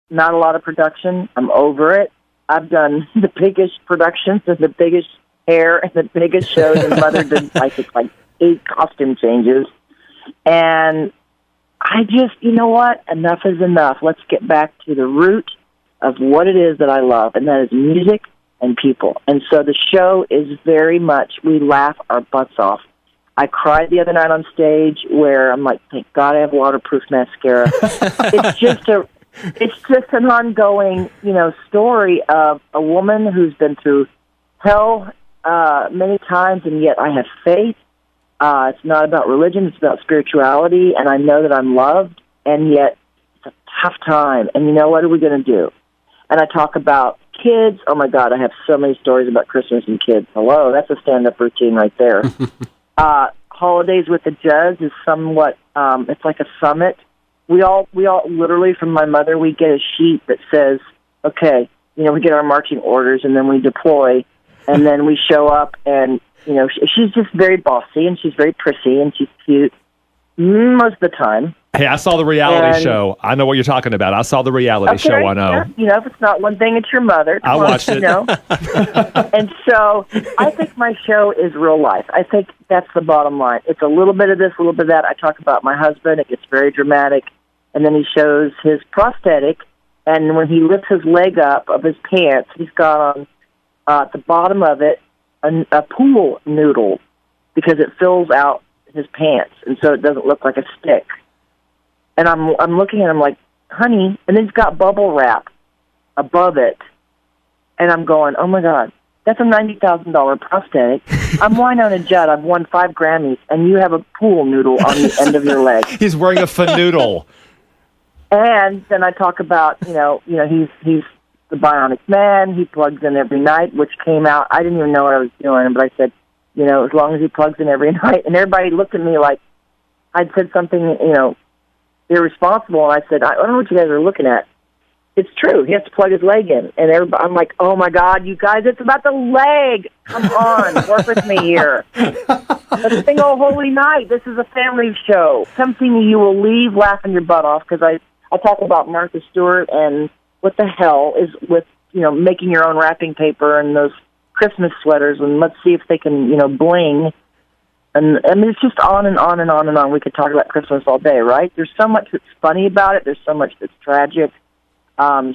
not a lot of production. I'm over it. I've done the biggest productions and the biggest hair and the biggest shows, and Mother did, I think, like 8 costume changes. And I just, you know what? Enough is enough. Let's get back to the root of what it is that I love, and that is music and people. And so the show is very much, we laugh our butts off. I cried the other night on stage where I'm like, thank God I have waterproof mascara. It's just an ongoing, story of a woman who's been through hell many times, and yet I have faith. It's not about religion, it's about spirituality, and I know that I'm loved, and yet it's a tough time. And you know, what are we going to do? And I talk about kids. Oh, my God, I have so many stories about Christmas and kids. Hello, that's a stand-up routine right there. Holidays with the Judds is somewhat, it's like a summit. We all literally, from my mother, we get a sheet that says, okay, we get our marching orders, and then we deploy, and then we show up, and, she's just very bossy, and she's very prissy, and she's cute most of the time. Hey, I saw the reality show. I know what you're talking about. I saw the reality show, I know. Yeah. If it's not one thing, it's your mother. I watched it. And so I think my show is real life. I think that's the bottom line. It's a little bit of this, a little bit of that. I talk about my husband. It gets very dramatic. And then he shows his prosthetic. And when he lifts his leg up of his pants, he's got on at the bottom of it a pool noodle because it fills out his pants. And so it doesn't look like a stick. And I'm looking at him like, honey, and then he's got bubble wrap above it. And I'm going, oh, my God, that's a $90,000 prosthetic. I'm Wynonna Judd. I've won 5 Grammys, and you have a pool noodle on the end of your leg. He's wearing a fanoodle. And then I talk about, he's the bionic man. He plugs in every night, which came out. I didn't even know what I was doing, but I said, as long as he plugs in every night. And everybody looked at me like I'd said something, irresponsible, and I said, I don't know what you guys are looking at. It's true. He has to plug his leg in. And I'm like, oh, my God, you guys, it's about the leg. Come on, work with me here. Let's sing Oh Holy Night. This is a family show. Come see me. You will leave laughing your butt off, because I talk about Martha Stewart and what the hell is with, making your own wrapping paper and those Christmas sweaters, and let's see if they can, bling. And I mean, it's just on and on and on and on. We could talk about Christmas all day, right? There's so much that's funny about it. There's so much that's tragic.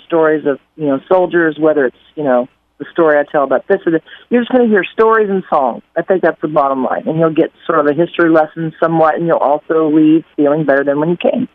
Stories of, soldiers, whether it's, the story I tell about this or that. You're just going to hear stories and songs. I think that's the bottom line. And you'll get sort of a history lesson somewhat, and you'll also leave feeling better than when you came.